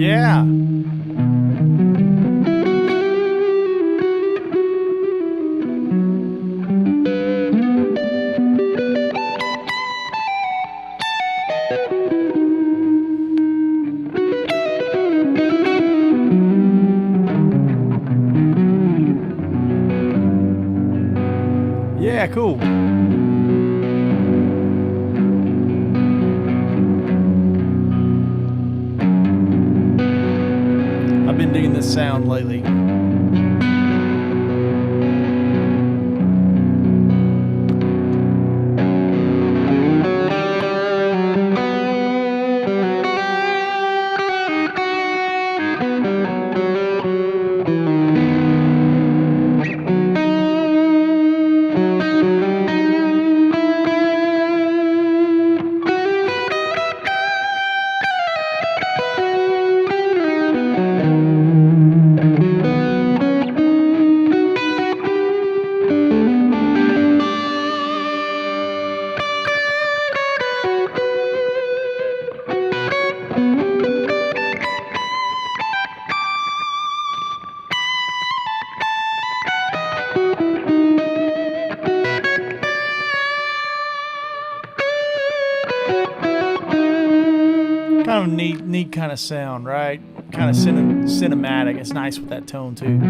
Yeah. Yeah, cool. I've been digging this sound lately. Kind of neat kind of sound, right? Kind of cinematic. It's nice with that tone too.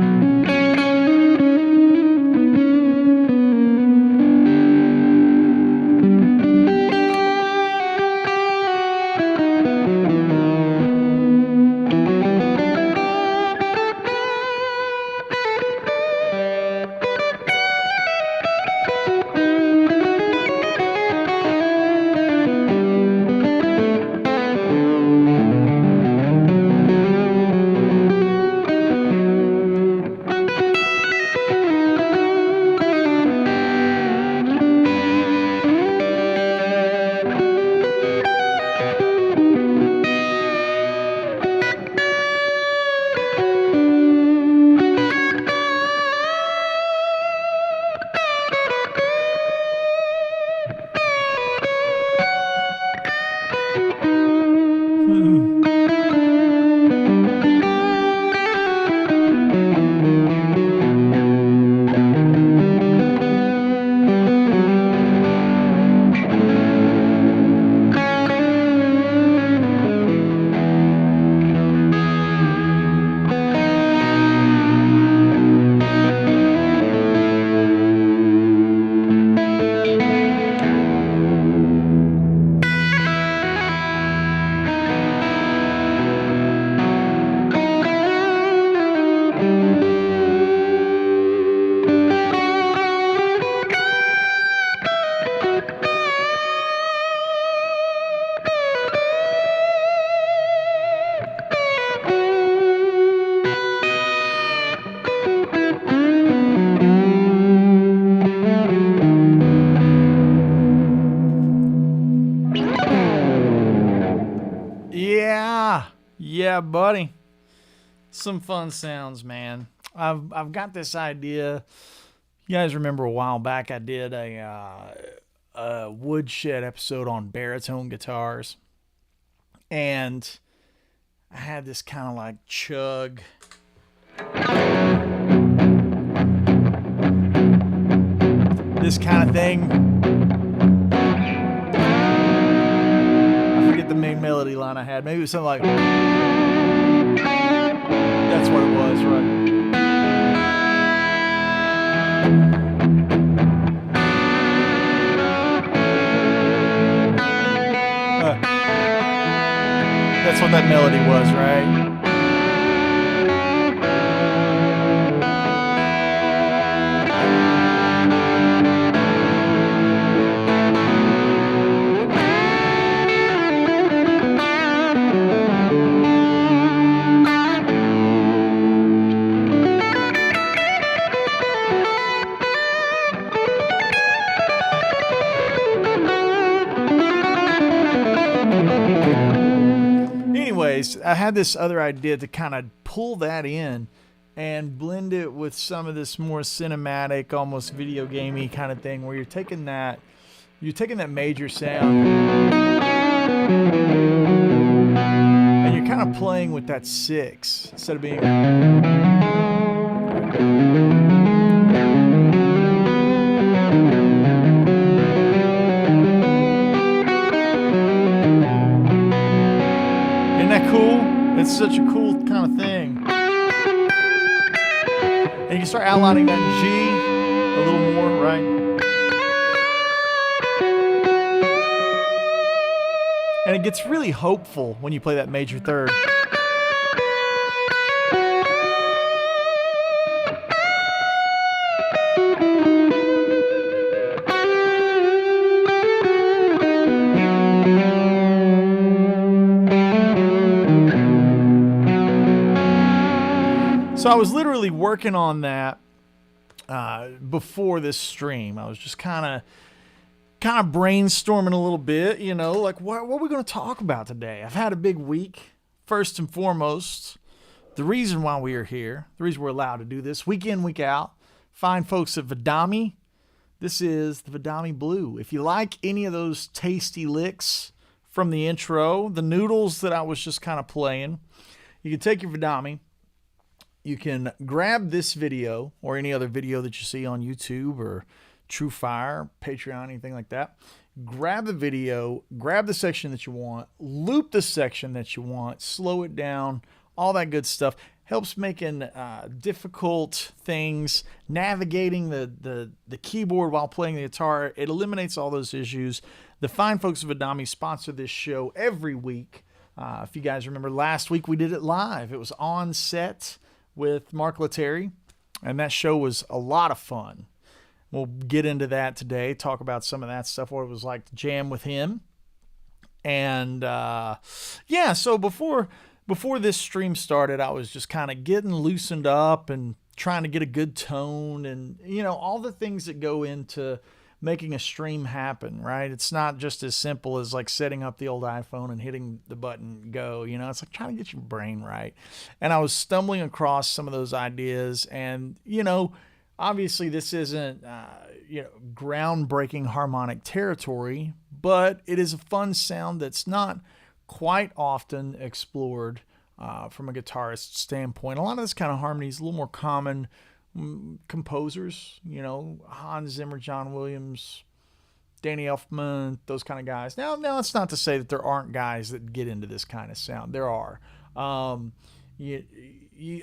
Yeah, buddy. Some fun sounds, man. I've got this idea. You guys remember a while back I did a Woodshed episode on baritone guitars, and I had this kind of like chug. This kind of thing. I forget the main melody line I had. Maybe it was something like, that's what it was, right? That's what that melody was, right? I had this other idea to kind of pull that in and blend it with some of this more cinematic, almost video gamey kind of thing, where you're taking that major sound and you're kind kind of playing with that 6 instead of being. Isn't that cool? It's such a cool kind of thing. And you can start outlining that G a little more, right? And it gets really hopeful when you play that major third. So I was literally working on that before this stream. I was just kind of brainstorming a little bit, you know, like what are we going to talk about today? I've had a big week. First and foremost, the reason why we are here, the reason we're allowed to do this week in, week out, fine folks at Vidami. This is the Vidami Blue. If you like any of those tasty licks from the intro, the noodles that I was just kind of playing, you can take your Vidami. You can grab this video or any other video that you see on YouTube or TrueFire, Patreon, anything like that. Grab the video, grab the section that you want, loop the section that you want, slow it down, all that good stuff. Helps making difficult things, navigating the keyboard while playing the guitar. It eliminates all those issues. The fine folks of Vidami sponsor this show every week. If you guys remember last week, we did it live. It was on set with Mark Letary, and that show was a lot of fun. We'll get into that today, talk about some of that stuff, what it was like to jam with him. And yeah, so before this stream started, I was just kind of getting loosened up and trying to get a good tone and, you know, all the things that go into making a stream happen, right? It's not just as simple as like setting up the old iPhone and hitting the button go, you know, it's like trying to get your brain right. And I was stumbling across some of those ideas, and, you know, obviously this isn't, you know, groundbreaking harmonic territory, but it is a fun sound that's not quite often explored from a guitarist standpoint. A lot of this kind of harmony is a little more common composers, you know, Hans Zimmer, John Williams, Danny Elfman, those kind of guys. Now it's not to say that there aren't guys that get into this kind of sound. There are.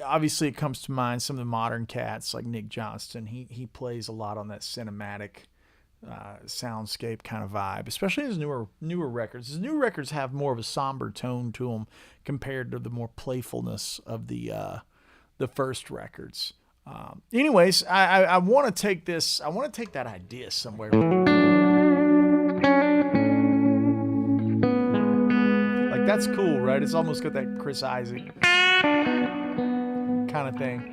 Obviously, it comes to mind some of the modern cats like Nick Johnston. He plays a lot on that cinematic soundscape kind of vibe, especially his newer records. His new records have more of a somber tone to them compared to the more playfulness of the first records. Anyways, I want to take this. I want to take that idea somewhere. Like, that's cool, right? It's almost got that Chris Isaac kind of thing.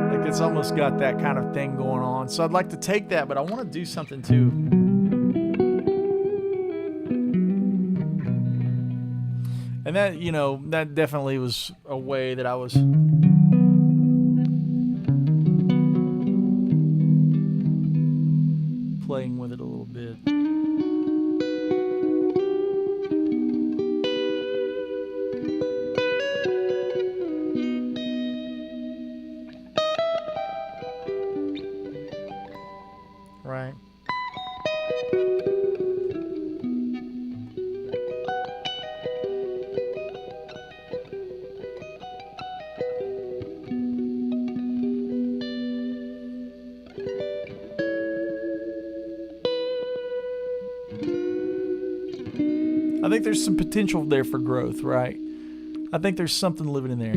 Like, it's almost got that kind of thing going on. So I'd like to take that, but I want to do something too. And that, you know, that definitely was a way that I was playing with it a little bit. Right. I think there's some potential there for growth, right? I think there's something living in there.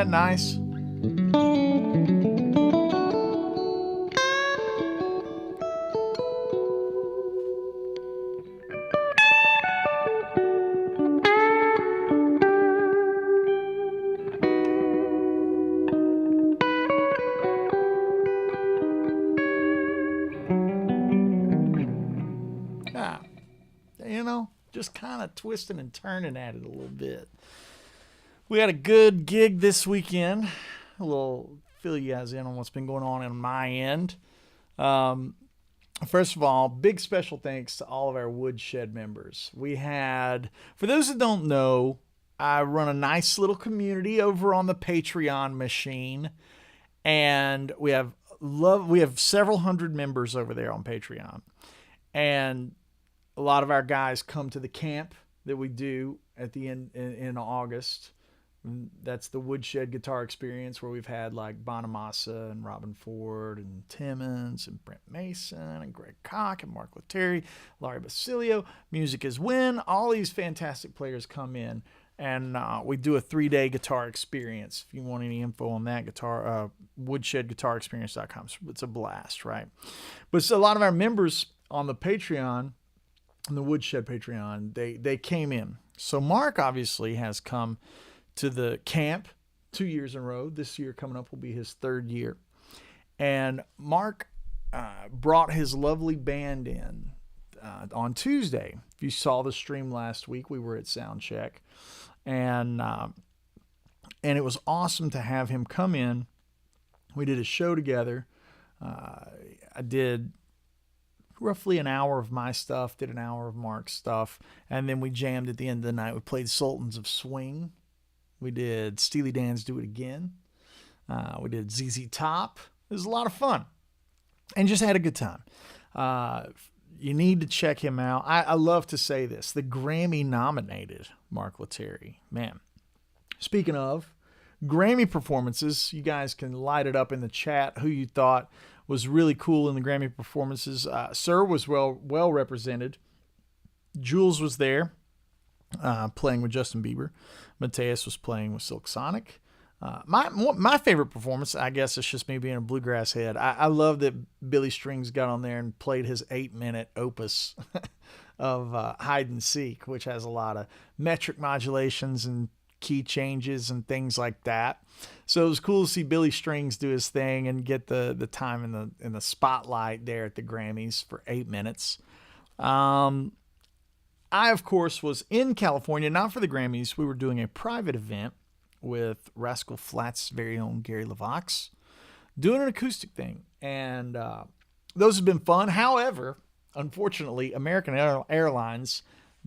that nice? Just kind of twisting and turning at it a little bit. We had a good gig this weekend. A little fill you guys in on what's been going on my end. First of all, big special thanks to all of our Woodshed members. We had, for those that don't know, I run a nice little community over on the Patreon machine, and we have several hundred members over there on Patreon, and a lot of our guys come to the camp that we do at the end in August. That's the Woodshed Guitar Experience, where we've had like Bonamassa and Robin Ford and Timmons and Brent Mason and Greg Koch and Mark Lettieri, Larry Basilio. Music is Win. All these fantastic players come in, and we do a 3-day guitar experience. If you want any info on that, woodshedguitarexperience.com. It's a blast, right? But so a lot of our members on the Patreon, on the Woodshed Patreon, they came in. So Mark obviously has come to the camp 2 years in a row. This year coming up will be his 3rd year. And Mark brought his lovely band in on Tuesday. If you saw the stream last week, we were at Soundcheck. And it was awesome to have him come in. We did a show together. I did roughly an hour of my stuff, did an hour of Mark's stuff, and then we jammed at the end of the night. We played Sultans of Swing. We did Steely Dan's Do It Again. We did ZZ Top. It was a lot of fun, and just had a good time. You need to check him out. I love to say this. The Grammy-nominated Mark Lettieri. Man, speaking of Grammy performances, you guys can light it up in the chat who you thought was really cool in the Grammy performances. Sir was well represented. Jules was there playing with Justin Bieber. Mateus was playing with Silk Sonic. My favorite performance, I guess it's just me being a bluegrass head. I love that Billy Strings got on there and played his 8-minute opus of Hide and Seek, which has a lot of metric modulations and key changes and things like that. So it was cool to see Billy Strings do his thing and get the time in the spotlight there at the Grammys for 8 minutes. I, of course, was in California, not for the Grammys. We were doing a private event with Rascal Flatts' very own Gary LaVox, doing an acoustic thing. And those have been fun. However, unfortunately, American Airlines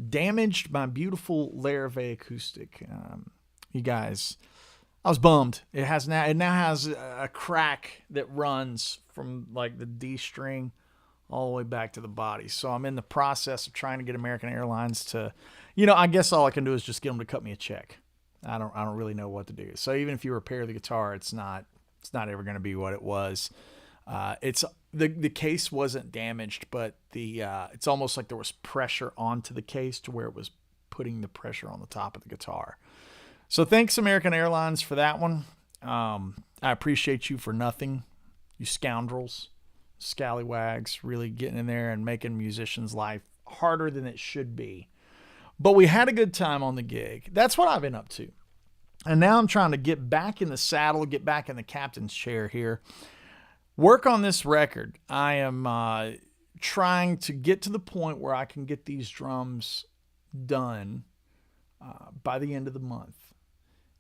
damaged my beautiful Larrivee acoustic. You guys, I was bummed. It now has a crack that runs from like the D string all the way back to the body. So I'm in the process of trying to get American Airlines to, I guess all I can do is just get them to cut me a check. I don't really know what to do. So even if you repair the guitar, it's not ever going to be what it was. It's the case wasn't damaged, but it's almost like there was pressure onto the case to where it was putting the pressure on the top of the guitar. So thanks, American Airlines, for that one. I appreciate you for nothing, you scoundrels, scallywags, really getting in there and making musicians' life harder than it should be. But we had a good time on the gig. That's what I've been up to. And now I'm trying to get back in the saddle, get back in the captain's chair here. Work on this record. I am trying to get to the point where I can get these drums done by the end of the month.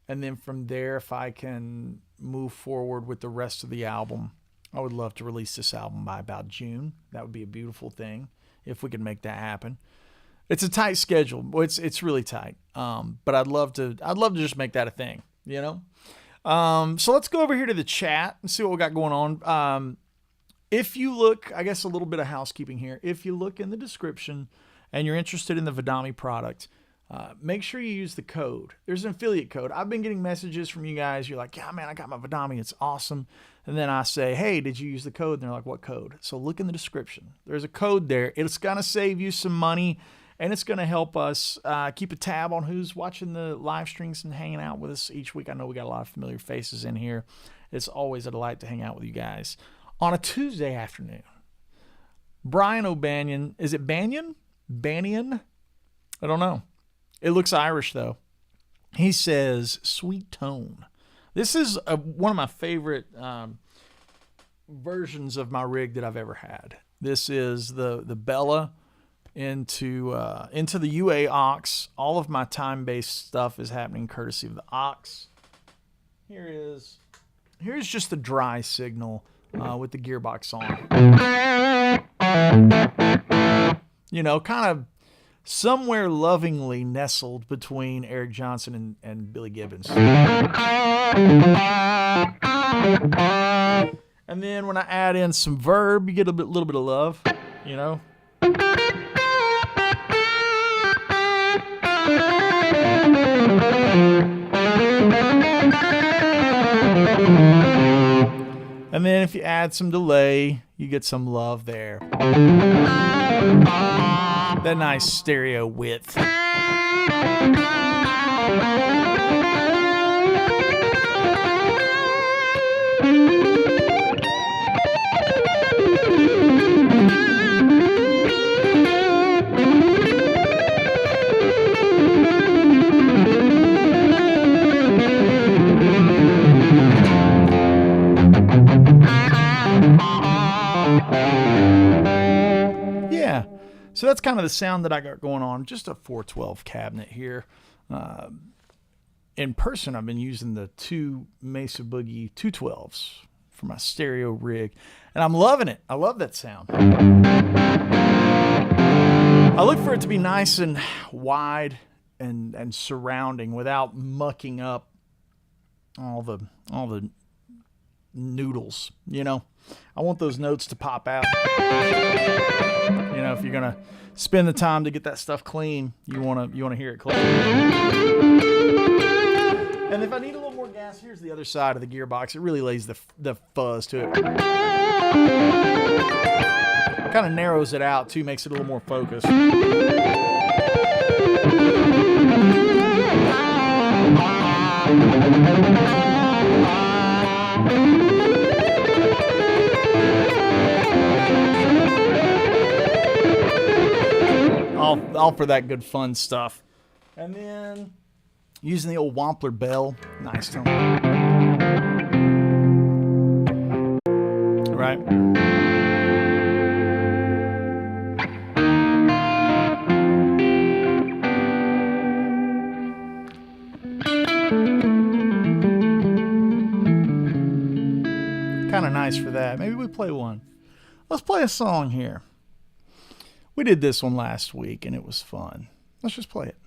And then from there, if I can move forward with the rest of the album, I would love to release this album by about June. That would be a beautiful thing if we can make that happen. It's a tight schedule. It's really tight. But I'd love to just make that a thing, So let's go over here to the chat and see what we got going on. If you look, I guess a little bit of housekeeping here. If you look in the description and you're interested in the Vidami product, make sure you use the code. There's an affiliate code. I've been getting messages from you guys. You're like, yeah, man, I got my Vidami. It's awesome. And then I say, hey, did you use the code? And they're like, what code? So look in the description. There's a code there. It's going to save you some money. And it's going to help us keep a tab on who's watching the live streams and hanging out with us each week. I know we got a lot of familiar faces in here. It's always a delight to hang out with you guys. On a Tuesday afternoon, Brian O'Banion, is it Banyan? Banyan? I don't know. It looks Irish, though. He says, sweet tone. This is one of my favorite versions of my rig that I've ever had. This is the Bella into the UA aux. All of my time-based stuff is happening courtesy of the aux. Here's just the dry signal with the gearbox on. You know, kind of somewhere lovingly nestled between Eric Johnson and Billy Gibbons. And then when I add in some verb, you get a little bit of love, you know. And then if you add some delay, you get some love there. That nice stereo width. Yeah, so that's kind of the sound that I got going on. Just a 412 cabinet here. In person, I've been using the two Mesa Boogie 212s for my stereo rig, and I'm loving it. I love that sound. I look for it to be nice and wide and surrounding without mucking up all the noodles, you know. I want those notes to pop out. You know, if you're gonna spend the time to get that stuff clean, you wanna hear it clean. And if I need a little more gas, here's the other side of the gearbox. It really lays the fuzz to it. Kind of narrows it out too, makes it a little more focused. All for that good fun stuff. And then using the old Wampler bell. Nice tone. Right. Kind of nice for that. Maybe we play one. Let's play a song here. We did this one last week, and it was fun. Let's just play it.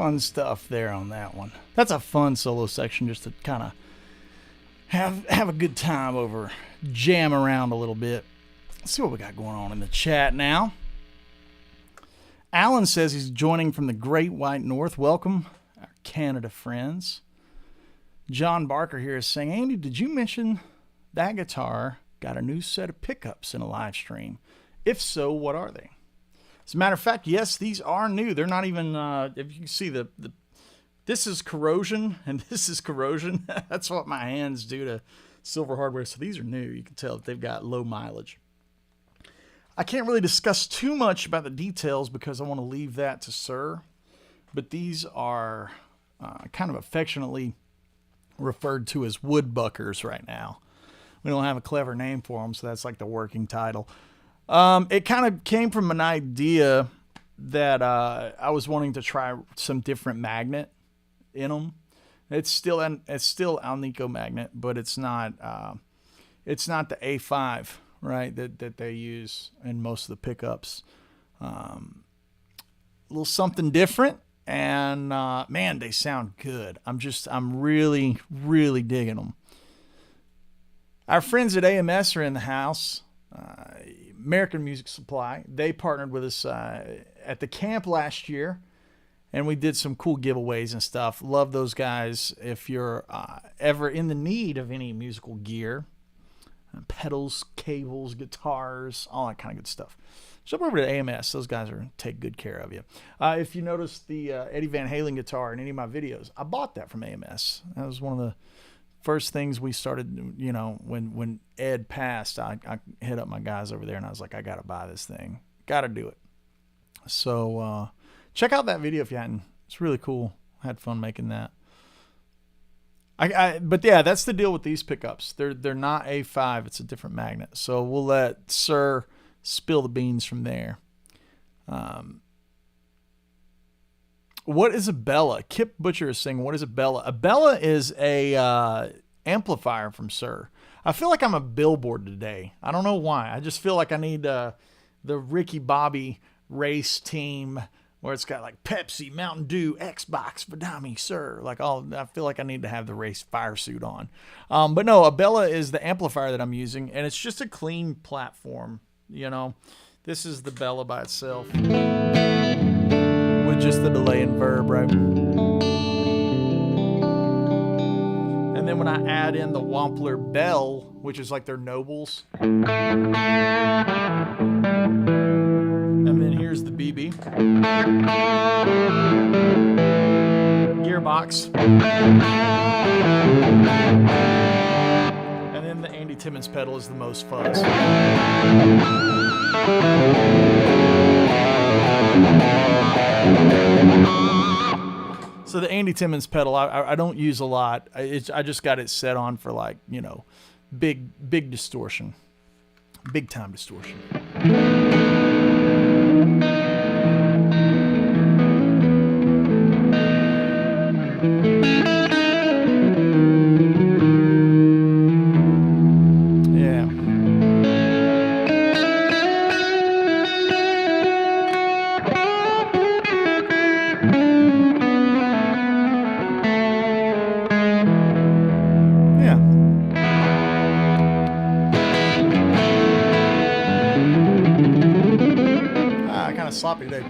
Fun stuff there on that one. That's a fun solo section just to kind of have a good time over, jam around a little bit. Let's see what we got going on in the chat now. Alan says he's joining from the Great White North. Welcome, our Canada friends. John Barker here is saying, Andy, did you mention that guitar got a new set of pickups in a live stream? If so, what are they? As a matter of fact, yes, these are new. They're not even, if you can see this is corrosion and this is corrosion. That's what my hands do to silver hardware. So these are new. You can tell that they've got low mileage. I can't really discuss too much about the details because I want to leave that to Sir. But these are kind of affectionately referred to as woodbuckers right now. We don't have a clever name for them, so that's like the working title. It kind of came from an idea that I was wanting to try some different magnet in them. It's still Alnico magnet, but it's not the A5, right? That they use in most of the pickups. A little something different, and man, they sound good. I'm really, really digging them. Our friends at AMS are in the house. American Music Supply. They partnered with us at the camp last year, and we did some cool giveaways and stuff. Love those guys. If you're ever in the need of any musical gear, pedals, cables, guitars, all that kind of good stuff, jump over to AMS. Those guys take good care of you. If you notice the Eddie Van Halen guitar in any of my videos, I bought that from AMS. That was one of the first things we started, you know, when Ed passed, I hit up my guys over there and I was like, I got to buy this thing. Got to do it. So check out that video if you hadn't. It's really cool. I had fun making that. But yeah, that's the deal with these pickups. They're not A5. It's a different magnet. So we'll let Sir spill the beans from there. What is a Bella? Kip Butcher is saying, what is a Bella? A Bella is a amplifier from Sir. I feel like I'm a billboard today. I don't know why. I just feel like I need the Ricky Bobby race team where it's got like Pepsi, Mountain Dew, Xbox, Vidami, Sir. I feel like I need to have the race fire suit on. But no, a Bella is the amplifier that I'm using, and it's just a clean platform. You know, this is the Bella by itself. With just the delay and verb, right? And then when I add in the Wampler Bell, which is like their nobles. And then here's the BB. Gearbox. And then the Andy Timmons pedal is the most fuzz. So the Andy Timmons pedal, I don't use a lot. I just got it set on for, like, you know, big distortion, big time distortion. Sloppy today.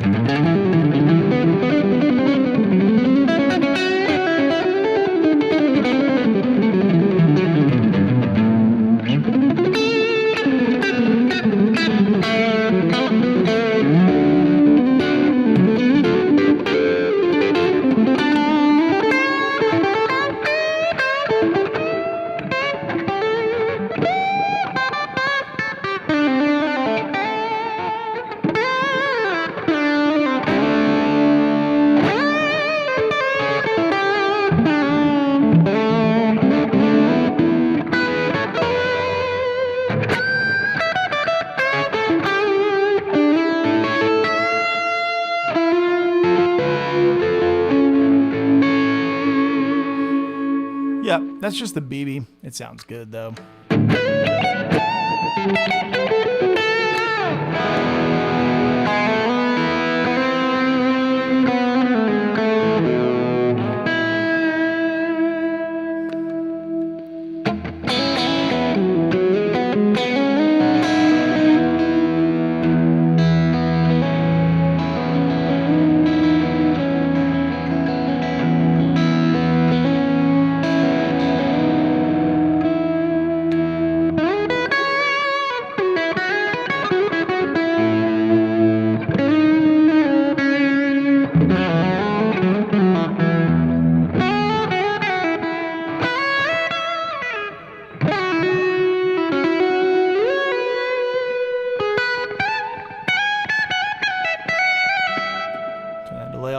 That's just the BB. It sounds good though.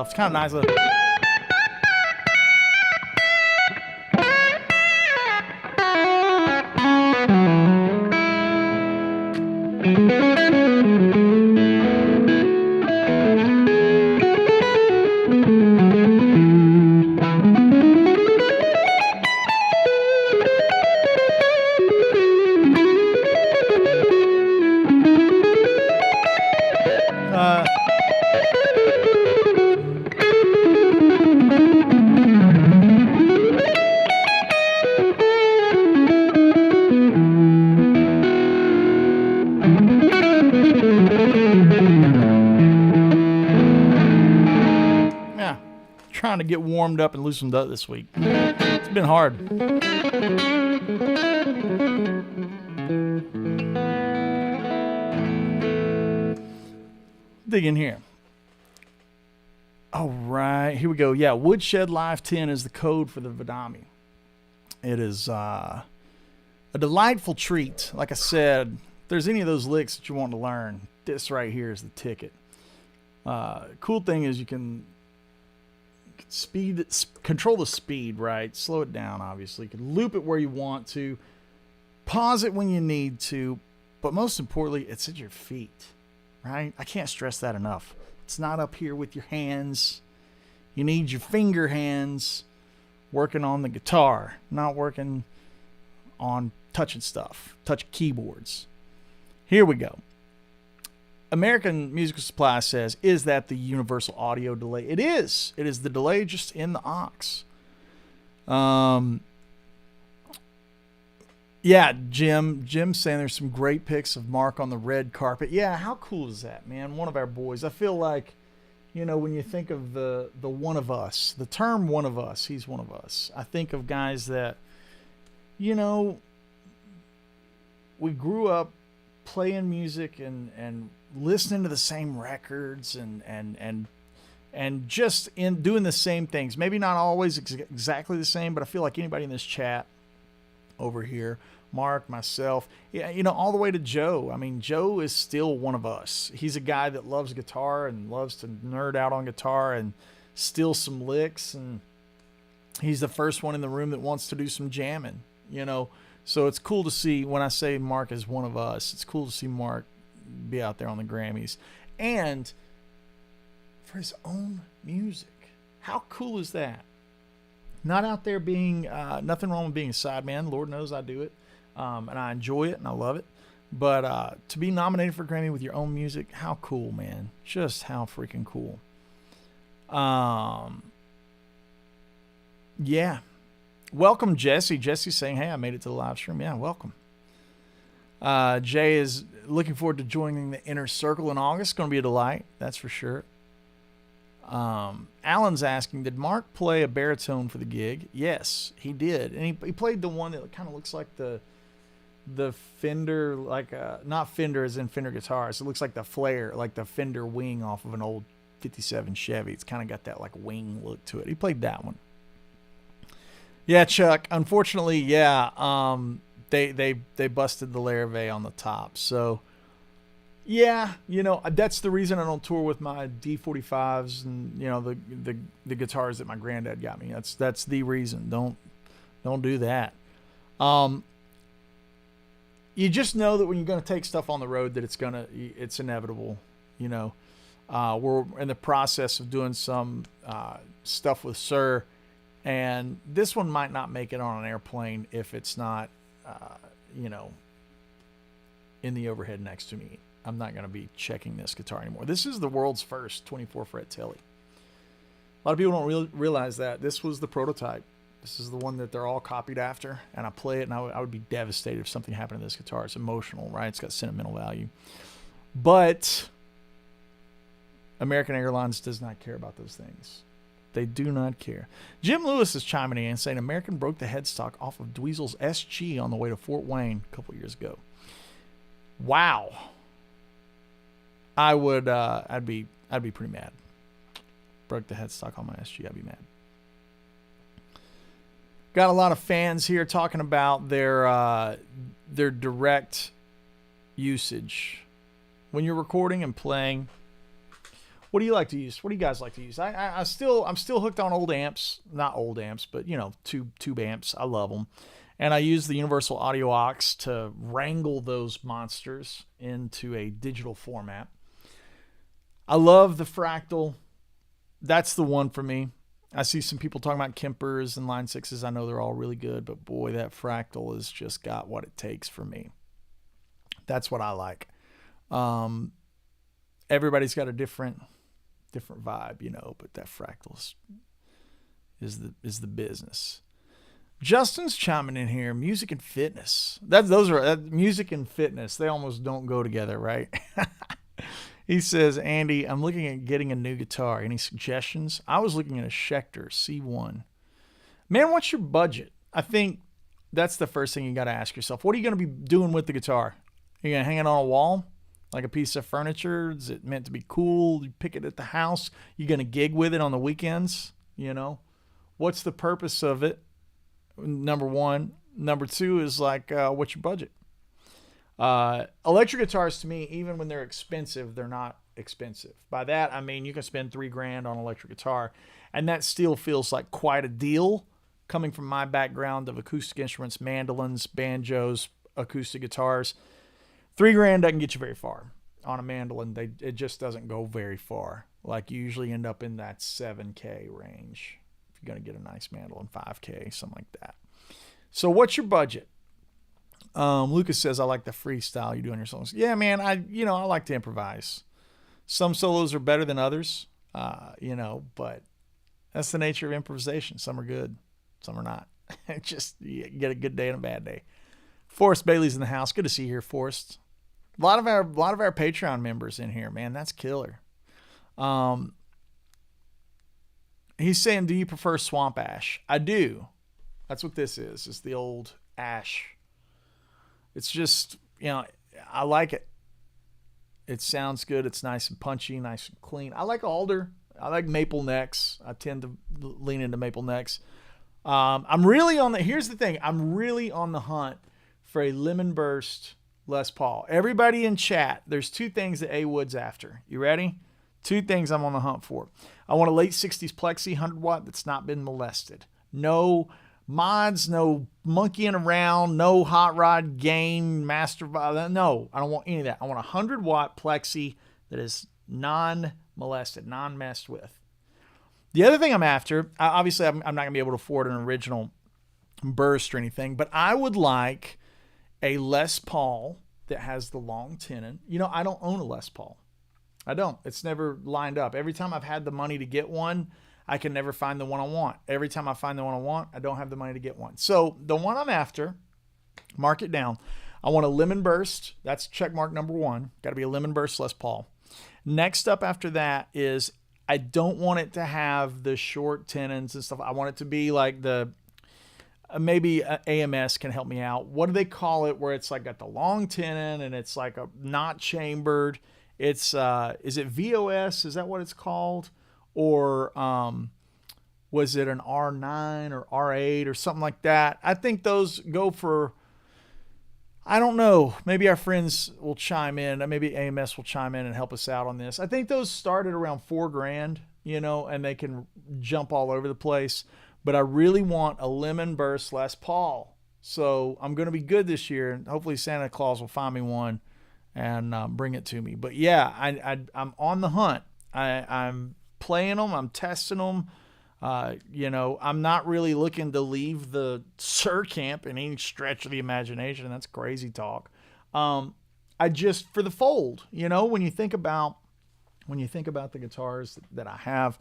yourself. It's kind of nice. Look. Trying to get warmed up and loosened up this week. It's been hard. Dig in here. All right, here we go. Yeah, Woodshed Live 10 is the code for the Vidami. It is a delightful treat. Like I said, if there's any of those licks that you want to learn, this right here is the ticket. Cool thing is you can control the speed, right? Slow it down, obviously. You can loop it where you want to, pause it when you need to, but most importantly, it's at your feet, right? I can't stress that enough. It's not up here with your hands. You need your finger hands working on the guitar, not working on touching stuff, touch keyboards. Here we go. American Musical Supply says, is that the universal audio delay? It is. It is the delay just in the aux. Yeah, Jim's saying there's some great pics of Mark on the red carpet. Yeah, how cool is that, man? One of our boys. I feel like, you know, when you think of the one of us, the term one of us, he's one of us. I think of guys that, you know, we grew up playing music and listening to the same records and just in doing the same things. Maybe not always exactly the same, but I feel like anybody in this chat over here, Mark, myself, yeah, you know, all the way to Joe. I mean, Joe is still one of us. He's a guy that loves guitar and loves to nerd out on guitar and steal some licks, and he's the first one in the room that wants to do some jamming, you know. So it's cool to see, when I say Mark is one of us, it's cool to see Mark be out there on the Grammys and for his own music. How cool is that? Not out there being nothing wrong with being a sideman. Lord knows I do it, and I enjoy it and I love it. But to be nominated for Grammy with your own music, how cool, man! Just how freaking cool. Yeah. Welcome, Jesse. Jesse's saying, hey, I made it to the live stream. Yeah, welcome. Jay is looking forward to joining the inner circle in August. Going to be a delight, that's for sure. Alan's asking, did Mark play a baritone for the gig? Yes, he did. And he played the one that kind of looks like the Fender, like not Fender as in Fender guitars. It looks like the flare, like the Fender wing off of an old 57 Chevy. It's kind of got that like wing look to it. He played that one. Yeah, Chuck. Unfortunately, yeah. They busted the Larrivee on the top. So, yeah, you know, that's the reason I don't tour with my D45s and, you know, the guitars that my granddad got me. That's the reason. Don't do that. You just know that when you're going to take stuff on the road that it's inevitable, you know. We're in the process of doing some stuff with Sir, and this one might not make it on an airplane if it's not you know, in the overhead next to me. I'm not going to be checking this guitar anymore. This is the world's first 24 fret Telly. A lot of people don't realize that. This was the prototype. This is the one that they're all copied after, and I play it, and I would be devastated if something happened to this guitar. It's emotional, right? It's got sentimental value. But American Airlines does not care about those things. They do not care. Jim Lewis is chiming in and saying American broke the headstock off of Dweezil's SG on the way to Fort Wayne a couple years ago. Wow. I'd be pretty mad. Broke the headstock on my SG, I'd be mad. Got a lot of fans here talking about their direct usage. When you're recording and playing, What do you like to use? What do you guys like to use? I'm still hooked on old amps, not old amps, but tube amps. I love them, and I use the Universal Audio Aux to wrangle those monsters into a digital format. I love the Fractal. That's the one for me. I see some people talking about Kempers and Line 6s. I know they're all really good, but boy, that Fractal has just got what it takes for me. That's what I like. Everybody's got a different vibe, but that Fractal is the business. Justin's chiming in here. Music and fitness. Those are music and fitness. They almost don't go together, right? He says, Andy, I'm looking at getting a new guitar. Any suggestions? I was looking at a Schecter C1. Man, what's your budget? I think that's the first thing you got to ask yourself. What are you going to be doing with the guitar? Are you going to hang it on a wall like a piece of furniture? Is it meant to be cool? You pick it at the house? You going to gig with it on the weekends? What's the purpose of it? Number one. Number two is what's your budget? Electric guitars, to me, even when they're expensive, they're not expensive. By that, I mean you can spend $3,000 on an electric guitar, and that still feels like quite a deal coming from my background of acoustic instruments, mandolins, banjos, acoustic guitars. $3,000 doesn't get you very far on a mandolin. It just doesn't go very far. Like, you usually end up in that $7,000 range if you're going to get a nice mandolin, $5,000, something like that. So what's your budget? Lucas says, I like the freestyle you do on your songs. Yeah, man, I like to improvise. Some solos are better than others, but that's the nature of improvisation. Some are good, some are not. Just you get a good day and a bad day. Forrest Bailey's in the house. Good to see you here, Forrest. A lot of our Patreon members in here, man. That's killer. He's saying, do you prefer swamp ash? I do. That's what this is. It's the old ash. It's just, I like it. It sounds good. It's nice and punchy, nice and clean. I like alder. I like maple necks. I tend to lean into maple necks. Here's the thing. I'm really on the hunt for a lemon burst Les Paul. Everybody in chat, there's two things that A Wood's after. You ready? Two things I'm on the hunt for. I want a late 60s Plexi 100 watt that's not been molested. No mods, no monkeying around, no hot rod gain, master. No, I don't want any of that. I want a 100 watt Plexi that is non-molested, non-messed with. The other thing I'm after, obviously I'm not going to be able to afford an original burst or anything, but I would like a Les Paul that has the long tenon. I don't own a Les Paul. I don't. It's never lined up. Every time I've had the money to get one, I can never find the one I want. Every time I find the one I want, I don't have the money to get one. So the one I'm after, mark it down. I want a lemon burst. That's check mark number one. Got to be a lemon burst Les Paul. Next up after that is, I don't want it to have the short tenons and stuff. I want it to be like maybe AMS can help me out. What do they call it? Where it's like got the long tenon and it's like a not chambered. It's is it VOS? Is that what it's called? Or was it an R9 or R8 or something like that? I think those go for, I don't know. Maybe our friends will chime in. Maybe AMS will chime in and help us out on this. I think those start at around $4,000, and they can jump all over the place. But I really want a lemon burst Les Paul. So I'm going to be good this year. And hopefully Santa Claus will find me one and bring it to me. But yeah, I'm on the hunt. I'm playing them. I'm testing them. I'm not really looking to leave the Sir camp in any stretch of the imagination. That's crazy talk. I just, for the fold, when you think about the guitars that I have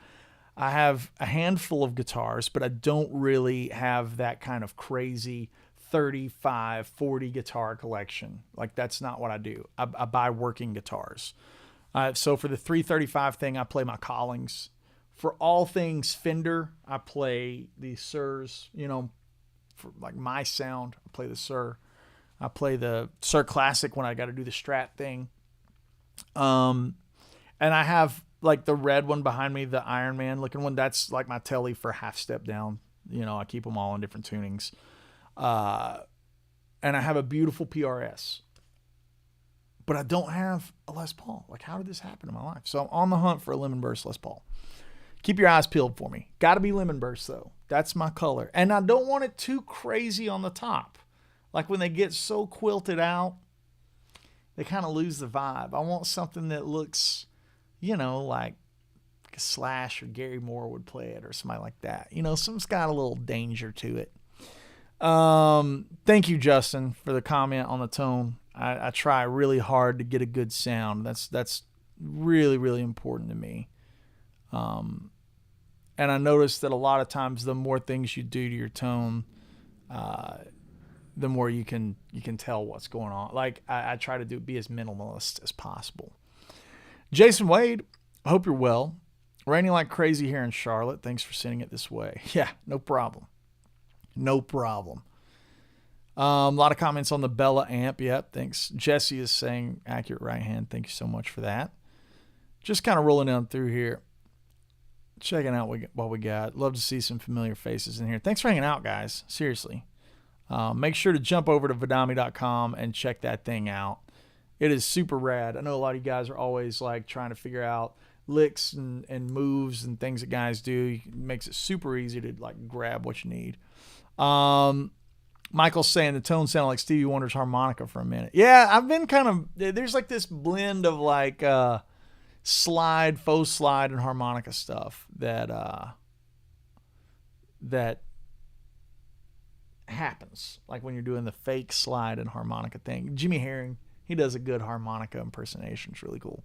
a handful of guitars, but I don't really have that kind of crazy 35, 40 guitar collection. Like, that's not what I do. I buy working guitars. So for the 335 thing, I play my Collings. For all things Fender, I play the Sirs, for like my sound, I play the Sir. I play the Sir Classic when I got to do the Strat thing. And I have like the red one behind me, the Iron Man looking one. That's like my telly for half step down. I keep them all in different tunings. And I have a beautiful PRS. but I don't have a Les Paul. Like, how did this happen in my life? So I'm on the hunt for a Lemon Burst Les Paul. Keep your eyes peeled for me. Got to be Lemon Burst, though. That's my color. And I don't want it too crazy on the top. Like, when they get so quilted out, they kind of lose the vibe. I want something that looks, like a Slash or Gary Moore would play it or somebody like that. Something's got a little danger to it. Thank you, Justin, for the comment on the tone. I try really hard to get a good sound. That's really, really important to me. And I noticed that a lot of times the more things you do to your tone, the more you can tell what's going on. Like, I try to be as minimalist as possible. Jason Wade, I hope you're well. Raining like crazy here in Charlotte. Thanks for sending it this way. Yeah, no problem. No problem. A lot of comments on the Bella amp. Yep, thanks. Jesse is saying accurate right hand. Thank you so much for that. Just kind of rolling down through here. Checking out what we got. Love to see some familiar faces in here. Thanks for hanging out, guys. Seriously. Make sure to jump over to Vidami.com and check that thing out. It is super rad. I know a lot of you guys are always like trying to figure out licks and moves and things that guys do. It makes it super easy to like grab what you need. Michael's saying the tone sounded like Stevie Wonder's harmonica for a minute. Yeah, I've been there's like this blend of like slide, faux slide, and harmonica stuff that happens. Like when you're doing the fake slide and harmonica thing. Jimmy Herring, he does a good harmonica impersonation. It's really cool.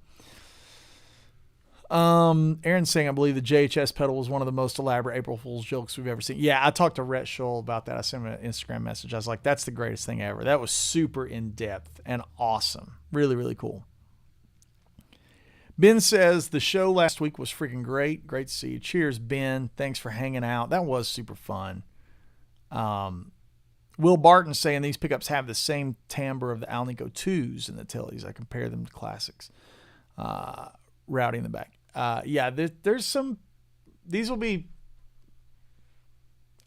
Aaron's saying, I believe the JHS pedal was one of the most elaborate April Fool's jokes we've ever seen. Yeah, I talked to Rhett Scholl about that. I sent him an Instagram message. I was like, that's the greatest thing ever. That was super in-depth and awesome. Really, really cool. Ben says, the show last week was freaking great. Great to see you. Cheers, Ben. Thanks for hanging out. That was super fun. Will Barton saying these pickups have the same timbre of the Alnico 2s and the Tillys. I compare them to classics. Rowdy in the back. Yeah, there's some. These will be.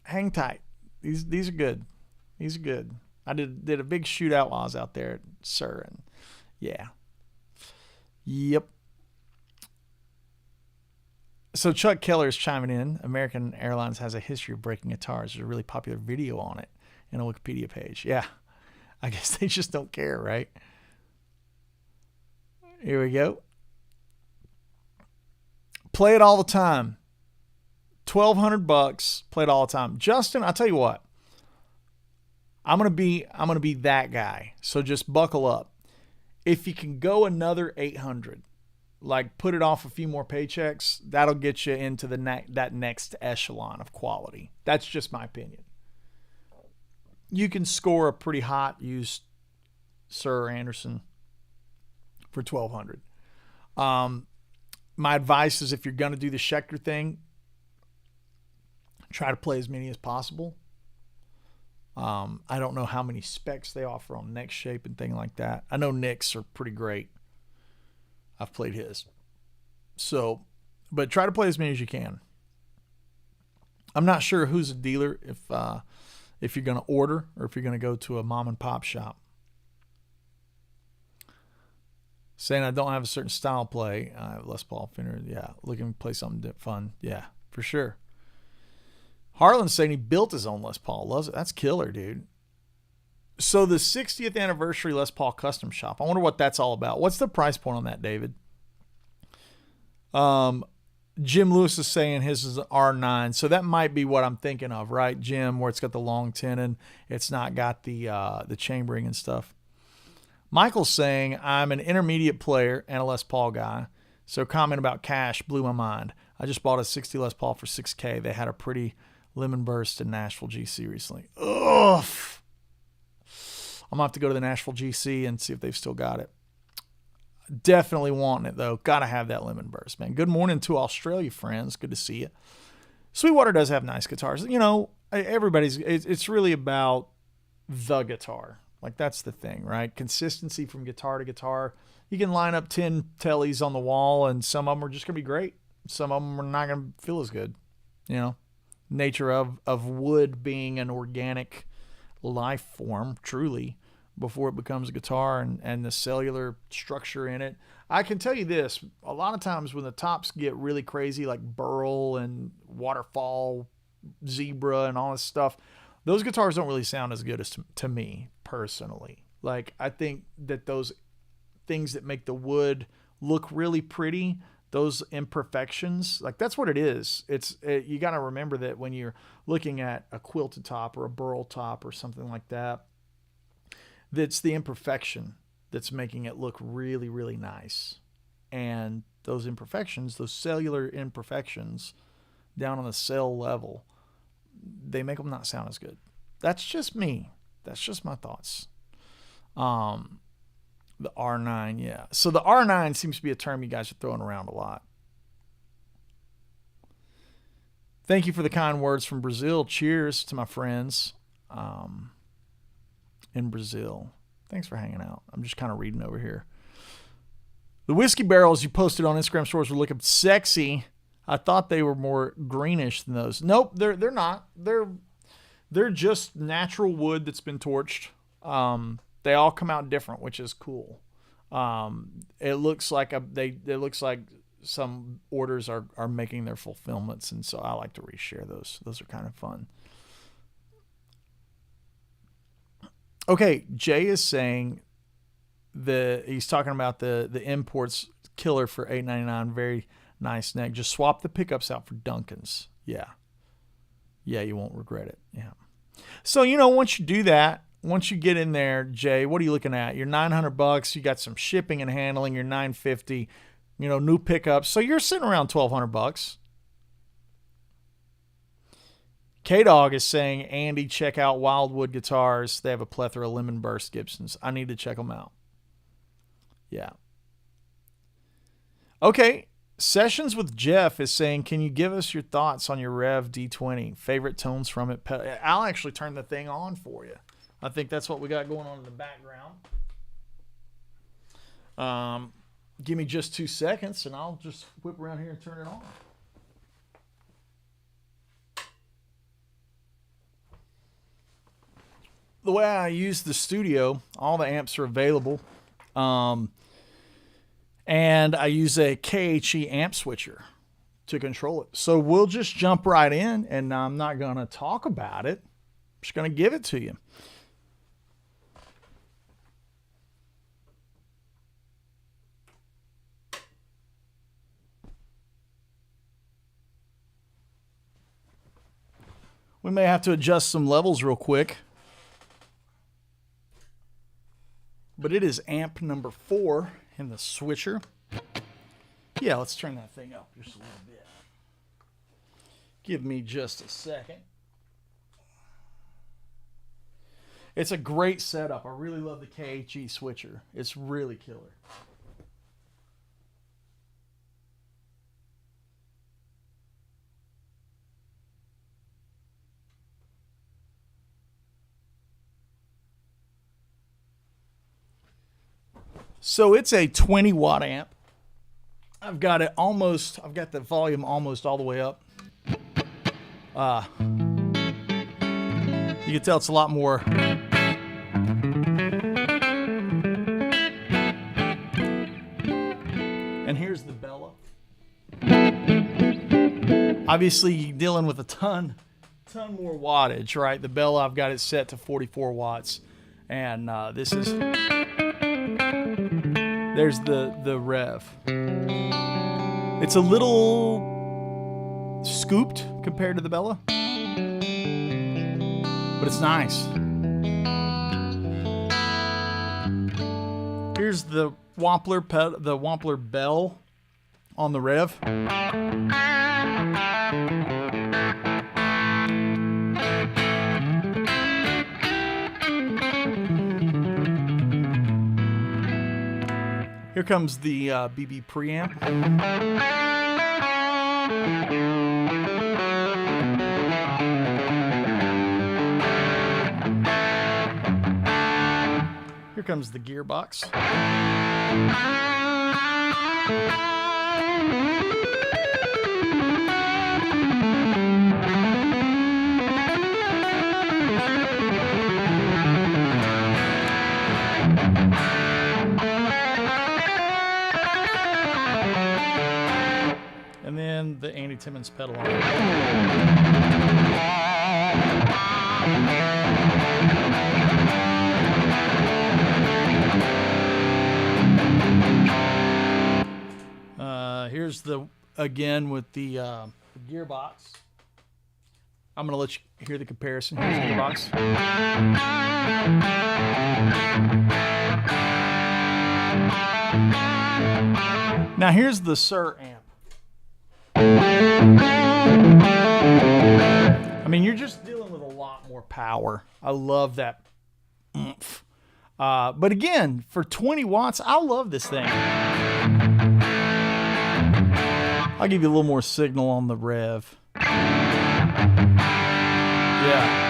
Hang tight. These are good. These are good. I did a big shootout while I was out there at Sir, and yeah. Yep. So Chuck Keller is chiming in. American Airlines has a history of breaking guitars. There's a really popular video on it in a Wikipedia page. Yeah, I guess they just don't care, right? Here we go. Play it all the time. $1,200. Play it all the time. Justin, I'll tell you what. I'm gonna be that guy. So just buckle up. If you can go another 800, like put it off a few more paychecks, that'll get you into that next echelon of quality. That's just my opinion. You can score a pretty hot used Sir Anderson for $1,200. My advice is if you're going to do the Schecter thing, try to play as many as possible. I don't know how many specs they offer on neck shape and thing like that. I know Nick's are pretty great. I've played his. So, but try to play as many as you can. I'm not sure who's a dealer if you're going to order or if you're going to go to a mom and pop shop. Saying I don't have a certain style play. I have Les Paul Fender. Yeah, looking to play something fun. Yeah, for sure. Harlan's saying he built his own Les Paul. Loves it. That's killer, dude. So the 60th anniversary Les Paul custom shop. I wonder what that's all about. What's the price point on that, David? Jim Lewis is saying his is an R9. So that might be what I'm thinking of, right, Jim? Where it's got the long tenon. It's not got the chambering and stuff. Michael's saying, I'm an intermediate player and a Les Paul guy. So comment about cash blew my mind. I just bought a 60 Les Paul for $6,000. They had a pretty lemon burst in Nashville GC recently. Ugh. I'm going to have to go to the Nashville GC and see if they've still got it. Definitely wanting it, though. Got to have that lemon burst, man. Good morning to Australia, friends. Good to see you. Sweetwater does have nice guitars. You know, it's really about the guitar. Like, that's the thing, right? Consistency from guitar to guitar. You can line up 10 tellies on the wall, and some of them are just going to be great. Some of them are not going to feel as good. You know, nature of wood being an organic life form, truly. before it becomes a guitar, and the cellular structure in it. I can tell you this, a lot of times when the tops get really crazy, like Burl and Waterfall, Zebra and all this stuff, those guitars don't really sound as good as to me personally. Like, I think that those things that make the wood look really pretty, those imperfections, like that's what it is. You got to remember that when you're looking at a quilted top or a burl top or something like that, that's the imperfection that's making it look really, really nice. And those imperfections, those cellular imperfections down on the cell level, they make them not sound as good. That's just me. That's just my thoughts. The R9, yeah. So the R9 seems to be a term you guys are throwing around a lot. Thank you for the kind words from Brazil. Cheers to my friends in Brazil. Thanks for hanging out. I'm just kind of reading over here. The whiskey barrels you posted on Instagram stories were looking sexy. I thought they were more greenish than those. Nope, they're not. They're just natural wood that's been torched. They all come out different, which is cool. It looks like some orders are making their fulfillments, and so I like to reshare those. Those are kind of fun. Okay, Jay is saying he's talking about the imports killer for $8.99. Very nice neck. Just swap the pickups out for Duncan's. Yeah, you won't regret it. Yeah. So once you do that, once you get in there, Jay, what are you looking at? You're $900. You got some shipping and handling. You're $950. New pickups. So you're sitting around $1,200. K-Dog is saying, Andy, check out Wildwood Guitars. They have a plethora of Lemon Burst Gibsons. I need to check them out. Yeah. Okay. Sessions with Jeff is saying, can you give us your thoughts on your Rev D20? Favorite tones from it? I'll actually turn the thing on for you. I think that's what we got going on in the background. Give me just 2 seconds, and I'll just whip around here and turn it on. The way I use the studio, all the amps are available. And I use a KHE amp switcher to control it. So we'll just jump right in, and I'm not going to talk about it. I'm just going to give it to you. We may have to adjust some levels real quick. But it is amp number 4 in the switcher. Yeah, let's turn that thing up just a little bit. Give me just a second. It's a great setup. I really love the KHE switcher. It's really killer. So it's a 20 watt amp. I've got the volume almost all the way up. You can tell it's a lot more. And here's the Bella. Obviously, you're dealing with a ton more wattage, right? The Bella, I've got it set to 44 watts. And this is... There's the Rev. It's a little scooped compared to the Bella, but it's nice. Here's the Wampler bell on the Rev. Here comes the BB preamp. Here comes the gearbox. Timmons pedal on it. Here's the, again, with the gearbox. I'm going to let you hear the comparison. Here's the gearbox. Now here's the Sir amp. I mean, you're just dealing with a lot more power. I love that oomph. But again, for 20 watts, I love this thing. I'll give you a little more signal on the Rev. Yeah.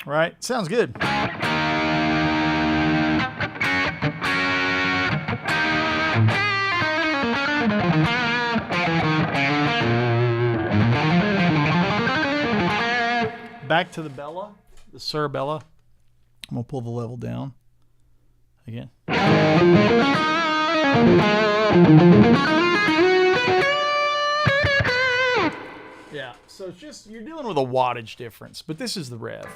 Right? Sounds good. Back to the Bella, the Sir Bella. I'm going to pull the level down again. Yeah, so it's just, you're dealing with a wattage difference, but this is the Rev.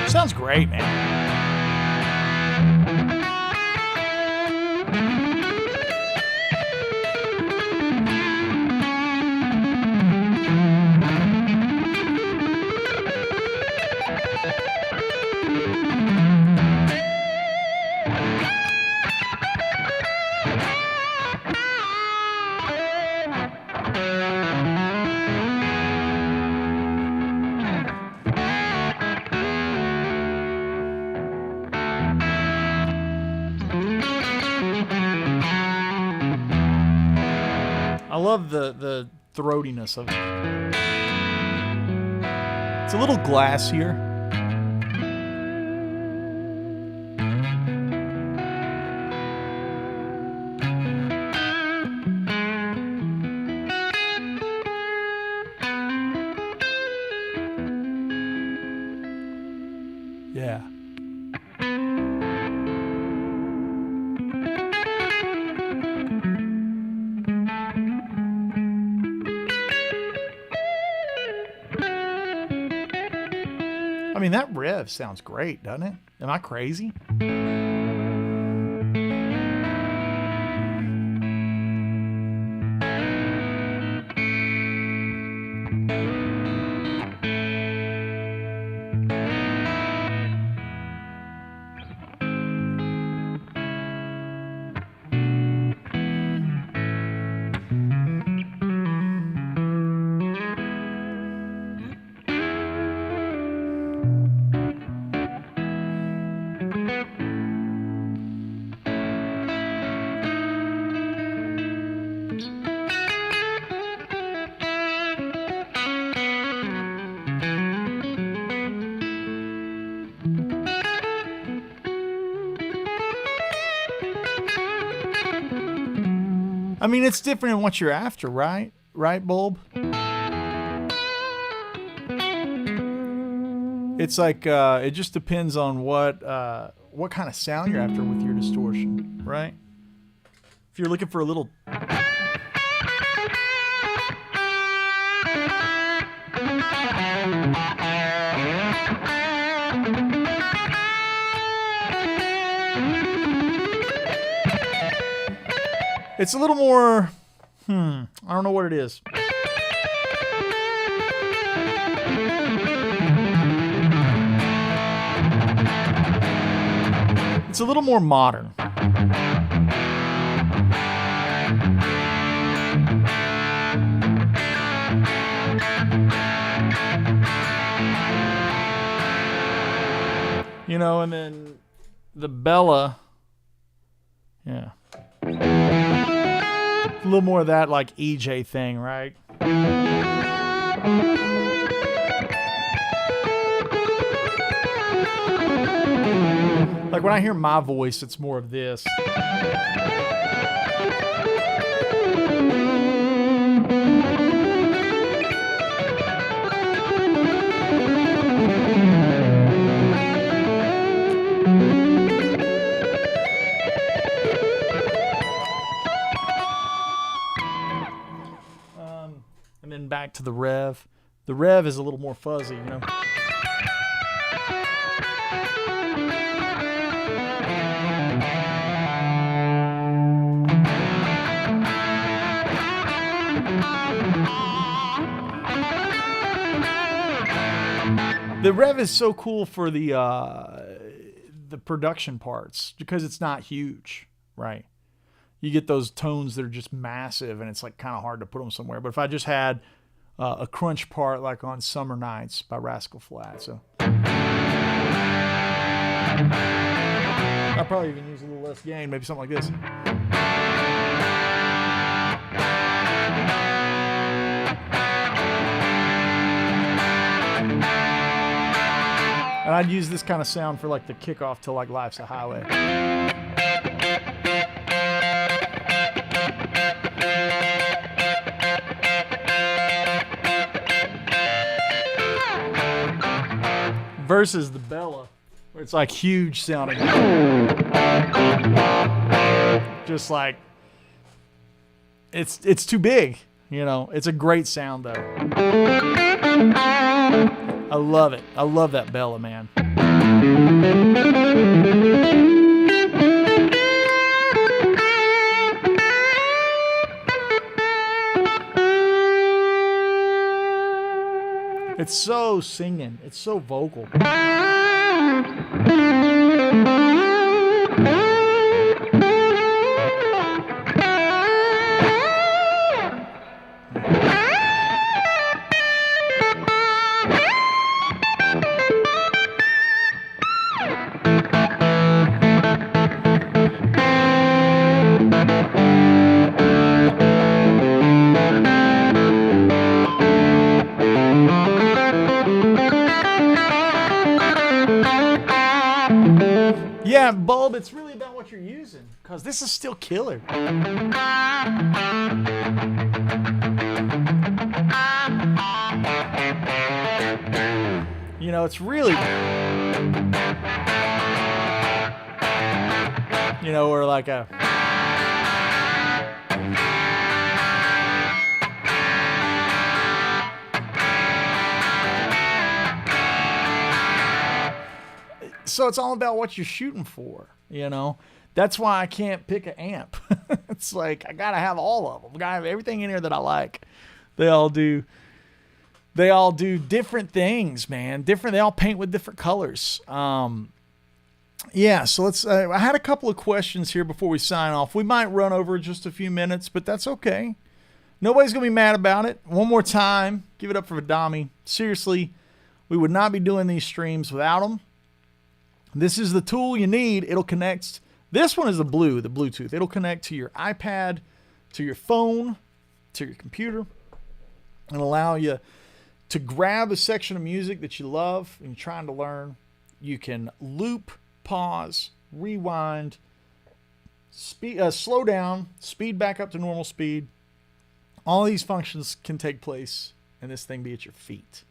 Sounds great, man. I love the throatiness of it. It's a little glassier. Yeah. I mean, that Rev sounds great, doesn't it? Am I crazy? I mean, it's different in what you're after, right? Right, Bulb? It's like, it just depends on what kind of sound you're after with your distortion, right? If you're looking for a little... It's a little more, I don't know what it is. It's a little more modern. You know, and then the Bella, yeah. A little more of that like EJ thing, right? Like when I hear my voice, it's more of this. And then back to the Rev. The Rev is a little more fuzzy, you know. The Rev is so cool for the production parts because it's not huge, right? You get those tones that are just massive, and it's like kind of hard to put them somewhere. But if I just had a crunch part like on Summer Nights by Rascal Flatts, so I'll probably even use a little less gain, maybe something like this. And I'd use this kind of sound for like the kickoff to like Life's a Highway. Versus the Bella, where it's like huge sounding. Just like, it's too big, you know. It's a great sound though. I love it. I love that Bella, man. It's so singing. It's so vocal. Yeah, Bulb, it's really about what you're using, because this is still killer. You know, it's really, you know, or like a, so it's all about what you're shooting for, you know. That's why I can't pick an amp. It's like I gotta have all of them. I gotta have everything in here that I like. They all do different things, man. Different. They all paint with different colors. Yeah. So let's. I had a couple of questions here before we sign off. We might run over just a few minutes, but that's okay. Nobody's gonna be mad about it. One more time, give it up for Vidami. Seriously, we would not be doing these streams without them. This is the tool you need. It'll connect. This one is the Bluetooth. It'll connect to your iPad, to your phone, to your computer, and allow you to grab a section of music that you love and you're trying to learn. You can loop, pause, rewind, slow down, speed back up to normal speed. All these functions can take place and this thing be at your feet.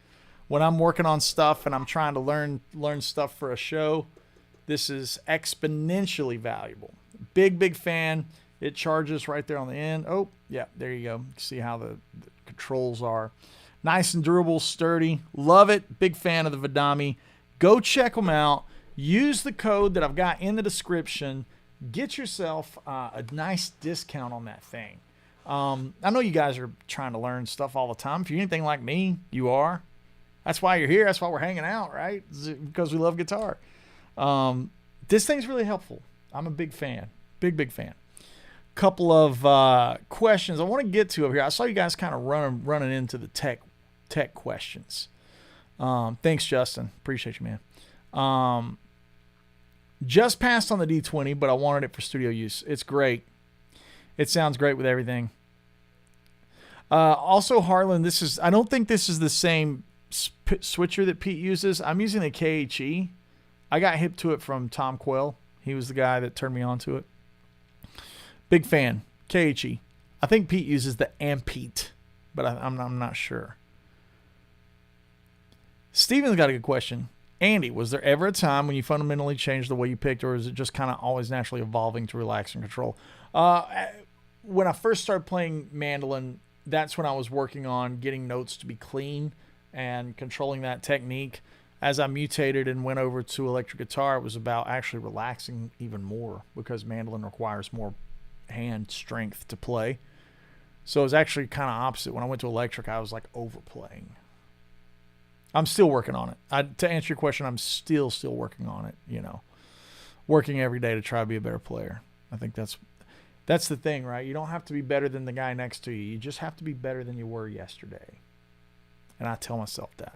When I'm working on stuff and I'm trying to learn stuff for a show, this is exponentially valuable. Big fan. It charges right there on the end. Oh, yeah, there you go. You can see how the controls are. Nice and durable, sturdy. Love it. Big fan of the Vidami. Go check them out. Use the code that I've got in the description. Get yourself a nice discount on that thing. I know you guys are trying to learn stuff all the time. If you're anything like me, you are. That's why you're here. That's why we're hanging out, right? Because we love guitar. This thing's really helpful. I'm a big fan. Big fan. Couple of questions I want to get to over here. I saw you guys kind of running into the tech questions. Thanks, Justin. Appreciate you, man. Just passed on the D20, but I wanted it for studio use. It's great. It sounds great with everything. Also, Harlan, I don't think this is the same switcher that Pete uses. I'm using a KHE I got hip to it from Tom Quell. He was the guy that turned me on to it. Big fan. KHE. I think Pete uses the Ampete, but I'm not sure. Steven's got a good question. Andy, was there ever a time when you fundamentally changed the way you picked, or is it just kind of always naturally evolving to relax and control? When I first started playing mandolin, that's when I was working on getting notes to be clean and controlling that technique. As I mutated and went over to electric guitar, it was about actually relaxing even more because mandolin requires more hand strength to play. So it was actually kind of opposite. When I went to electric, I was like overplaying. I'm still working on it. To answer your question, I'm still working on it, you know. Working every day to try to be a better player. I think that's the thing, right? You don't have to be better than the guy next to you. You just have to be better than you were yesterday. And I tell myself that.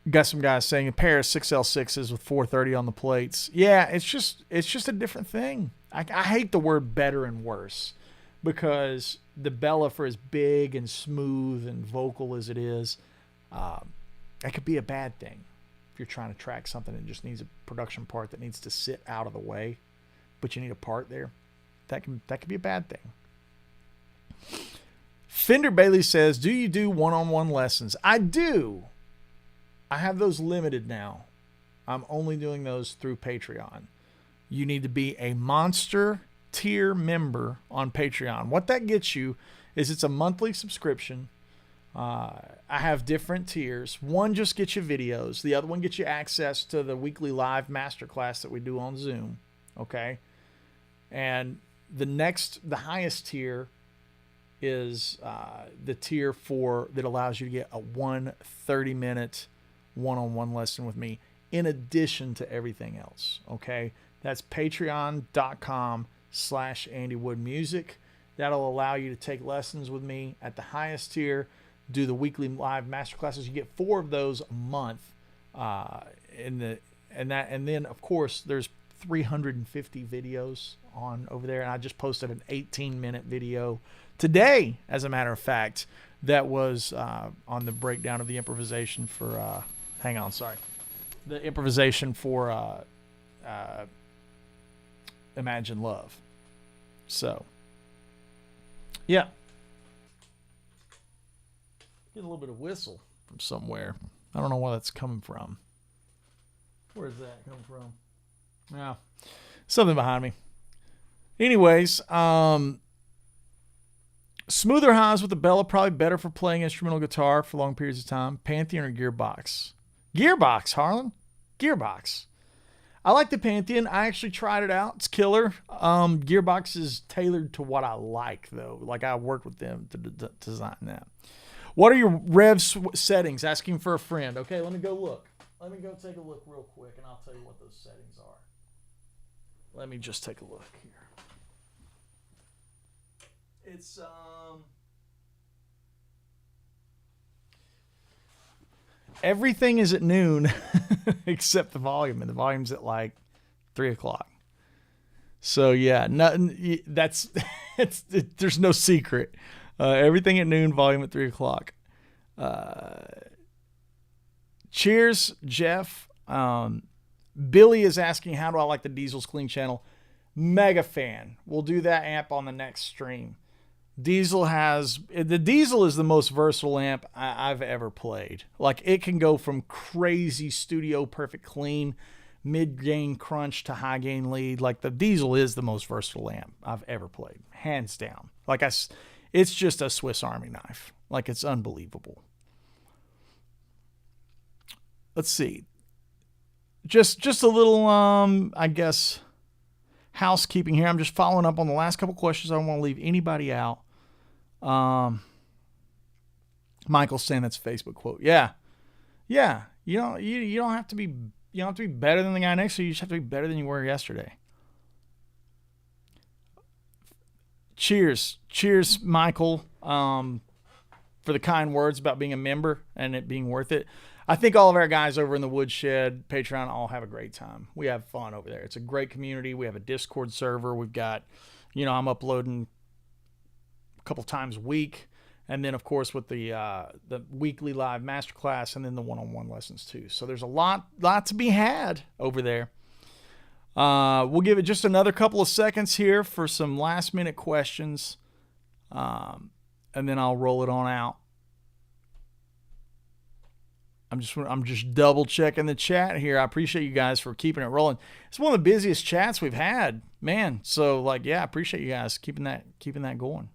Got some guys saying a pair of 6L6s with 430 on the plates. Yeah, it's just a different thing. I hate the word better and worse because the Bella, for as big and smooth and vocal as it is, that could be a bad thing. If you're trying to track something and just needs a production part that needs to sit out of the way, but you need a part there, that could be a bad thing. Fender Bailey says, do you do one-on-one lessons? I do. I have those limited now. I'm only doing those through Patreon. You need to be a monster tier member on Patreon. What that gets you is it's a monthly subscription. I have different tiers. One just gets you videos. The other one gets you access to the weekly live masterclass that we do on Zoom. Okay. And the highest tier is the tier that allows you to get a 30-minute one-on-one lesson with me in addition to everything else. Okay. That's patreon.com/AndyWoodMusic. That'll allow you to take lessons with me at the highest tier, do the weekly live masterclasses. You get 4 of those a month. And then of course there's 350 videos on over there. And I just posted an 18-minute video today, as a matter of fact, that was on the breakdown of the improvisation for the improvisation for Imagine Love. So yeah, get a little bit of whistle from somewhere. I don't know where that's coming from. Where's that coming from? Yeah, something behind me. Anyways, smoother highs with the Bella, probably better for playing instrumental guitar for long periods of time. Pantheon or Gearbox? Gearbox, Harlan. Gearbox. I like the Pantheon. I actually tried it out. It's killer. Gearbox is tailored to what I like, though. Like, I worked with them to design that. What are your Rev settings? Asking for a friend. Okay, let me go look. Let me go take a look real quick, and I'll tell you what those settings are. Let me just take a look here. It's everything is at noon except the volume, and the volume's at like 3:00. So yeah, nothing. There's no secret. Everything at noon, volume at 3:00. Cheers, Jeff. Billy is asking, how do I like the Diesel's clean channel? Mega fan. We'll do that amp on the next stream. The Diesel is the most versatile amp I've ever played. Like, it can go from crazy studio perfect clean, mid gain crunch to high gain lead. Like, the Diesel is the most versatile amp I've ever played, hands down. Like, it's just a Swiss Army knife. Like, it's unbelievable. Let's see. Just a little, I guess, housekeeping here. I'm just following up on the last couple questions. I don't want to leave anybody out. Michael's saying that's a Facebook quote. Yeah. You don't have to be better than the guy next to you. You just have to be better than you were yesterday. Cheers, Michael, for the kind words about being a member and it being worth it. I think all of our guys over in the Woodshed Patreon all have a great time. We have fun over there. It's a great community. We have a Discord server. We've got, I'm uploading a couple times a week, And then, of course, with the weekly live masterclass and then the one-on-one lessons too. So there's a lot to be had over there. We'll give it just another couple of seconds here for some last-minute questions, and then I'll roll it on out. I'm just double checking the chat here. I appreciate you guys for keeping it rolling. It's one of the busiest chats we've had, man. So I appreciate you guys keeping that going.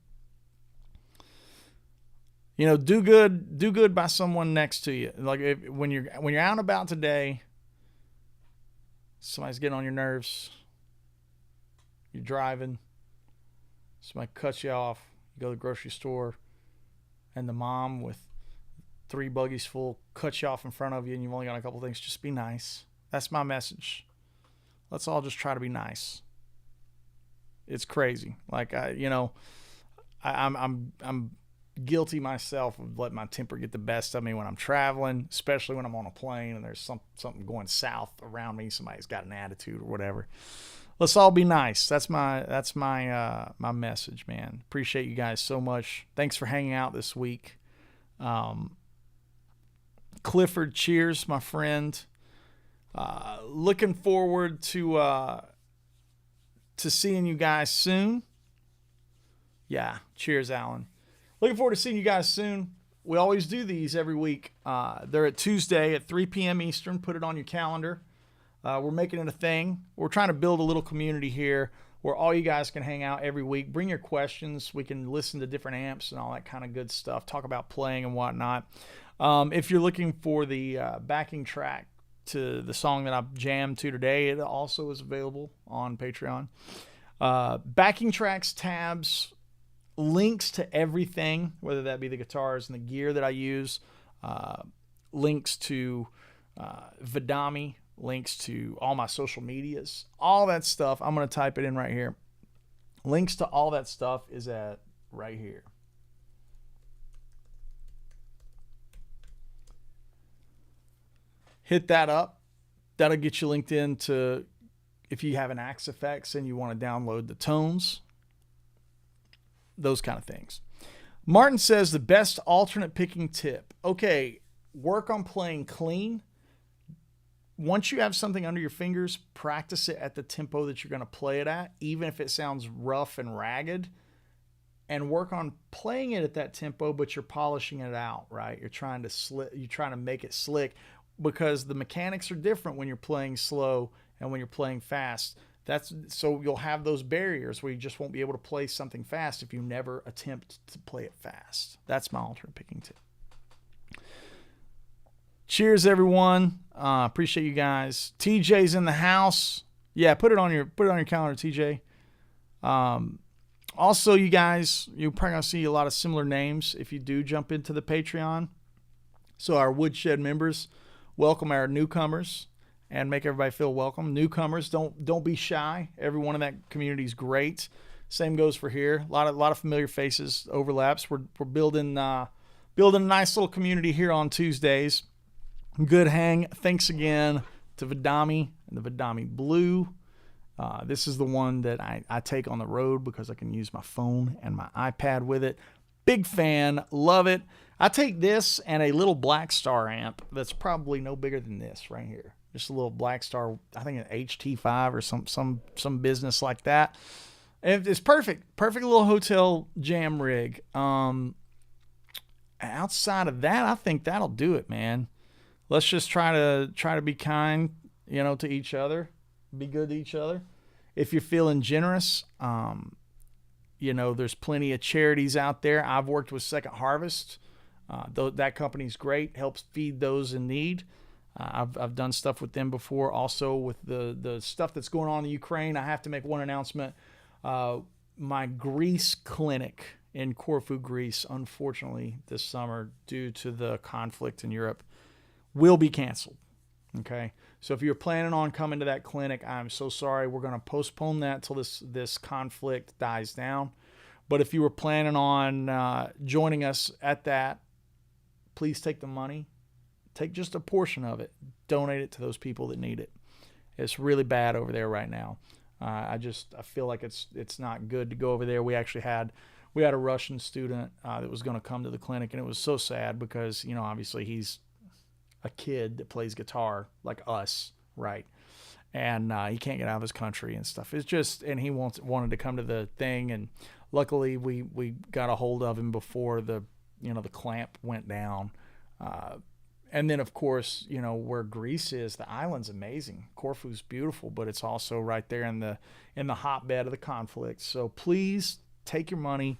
Do good by someone next to you. Like when you're out and about today, somebody's getting on your nerves. You're driving. Somebody cuts you off. You go to the grocery store, and the mom with 3 buggies full cuts you off in front of you, and you've only got a couple things. Just be nice. That's my message. Let's all just try to be nice. It's crazy. I'm guilty myself of letting my temper get the best of me when I'm traveling, especially when I'm on a plane and there's something going south around me. Somebody's got an attitude or whatever. Let's all be nice. That's my message, man. Appreciate you guys so much. Thanks for hanging out this week. Clifford, cheers, my friend. Looking forward to seeing you guys soon. Yeah, cheers, Alan. Looking forward to seeing you guys soon. We always do these every week. They're at Tuesday at 3 p.m. Eastern. Put it on your calendar. We're making it a thing. We're trying to build a little community here where all you guys can hang out every week. Bring your questions. We can listen to different amps and all that kind of good stuff. Talk about playing and whatnot. If you're looking for the backing track to the song that I've jammed to today, it also is available on Patreon. Backing tracks, tabs, links to everything, whether that be the guitars and the gear that I use, links to Vidami, links to all my social medias, all that stuff. I'm going to type it in right here. Links to all that stuff is at right here. Hit that up. That'll get you linked in to if you have an Axe Effects and you want to download the tones, those kind of things. Martin says the best alternate picking tip. Okay, work on playing clean. Once you have something under your fingers, practice it at the tempo that you're going to play it at, even if it sounds rough and ragged, and work on playing it at that tempo, but you're polishing it out, right? You're trying to make it slick, because the mechanics are different when you're playing slow and when you're playing fast. So you'll have those barriers where you just won't be able to play something fast if you never attempt to play it fast. That's my alternate picking tip. Cheers, everyone. Appreciate you guys. TJ's in the house. Yeah, put it on your calendar, TJ. Also, you guys, you're probably gonna see a lot of similar names if you do jump into the Patreon. So our Woodshed members, welcome our newcomers and make everybody feel welcome. Newcomers, don't be shy. Everyone in that community is great. Same goes for here. A lot of familiar faces, overlaps. We're building a nice little community here on Tuesdays. Good hang. Thanks again to Vidami and the Vidami Blue. This is the one that I take on the road because I can use my phone and my iPad with it. Big fan. Love it. I take this and a little Black Star amp that's probably no bigger than this right here. Just a little Black Star, I think an HT5 or some business like that. And it's perfect. Perfect little hotel jam rig. Outside of that, I think that'll do it, man. Let's just try to be kind, to each other. Be good to each other. If you're feeling generous, there's plenty of charities out there. I've worked with Second Harvest. That company's great. Helps feed those in need. I've done stuff with them before. Also with the stuff that's going on in Ukraine, I have to make one announcement. My Greece clinic in Corfu, Greece, unfortunately this summer, due to the conflict in Europe, will be canceled. Okay, so if you're planning on coming to that clinic, I'm so sorry. We're going to postpone that till this conflict dies down. But if you were planning on joining us at that, please take the money. Take just a portion of it. Donate it to those people that need it. It's really bad over there right now. I feel like it's not good to go over there. We actually had we had a Russian student that was going to come to the clinic, and it was so sad because, you know, obviously he's a kid that plays guitar like us, right? And he can't get out of his country and stuff. It's just, and he wanted to come to the thing, and luckily we got a hold of him before the clamp went down. And then, of course, you know, where Greece is, the island's amazing. Corfu's beautiful, but it's also right there in the hotbed of the conflict. So please take your money,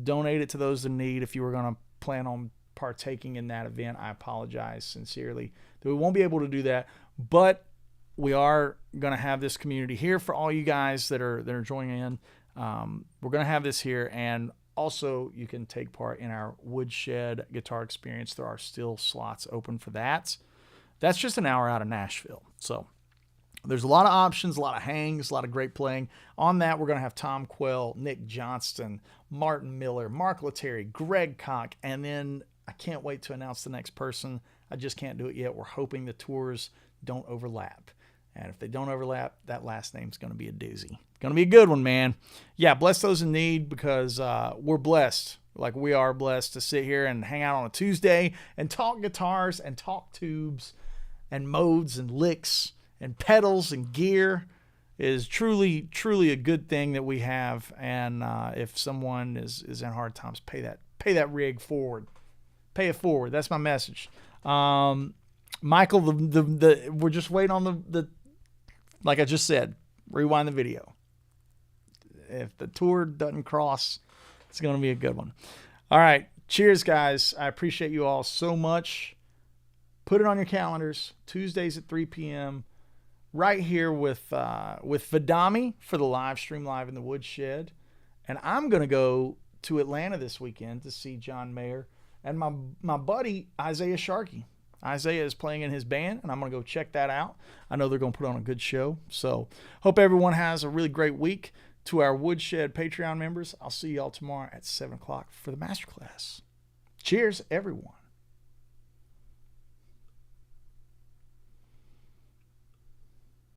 donate it to those in need. If you were going to plan on partaking in that event, I apologize sincerely that we won't be able to do that. But we are going to have this community here for all you guys that are joining in. We're going to have this here, and also, you can take part in our Woodshed guitar experience. There are still slots open for that. That's just an hour out of Nashville. So there's a lot of options, a lot of hangs, a lot of great playing. On that, we're going to have Tom Quell, Nick Johnston, Martin Miller, Mark Letary, Greg Koch, and then I can't wait to announce the next person. I just can't do it yet. We're hoping the tours don't overlap. And if they don't overlap, that last name's going to be a doozy. Going to be a good one, man. Yeah, bless those in need, because we're blessed. Like, we are blessed to sit here and hang out on a Tuesday and talk guitars and talk tubes and modes and licks and pedals and gear. Is truly, truly a good thing that we have. And if someone is in hard times, pay that rig forward. Pay it forward. That's my message. Michael, we're just waiting on the like I just said, rewind the video. If the tour doesn't cross, it's going to be a good one. All right. Cheers, guys. I appreciate you all so much. Put it on your calendars. Tuesdays at 3 p.m. right here with Vidami for the live stream live in the Woodshed. And I'm going to go to Atlanta this weekend to see John Mayer and my buddy Isaiah Sharkey. Isaiah is playing in his band, and I'm going to go check that out. I know they're going to put on a good show. So hope everyone has a really great week. To our Woodshed Patreon members, I'll see y'all tomorrow at 7 o'clock for the masterclass. Cheers, everyone.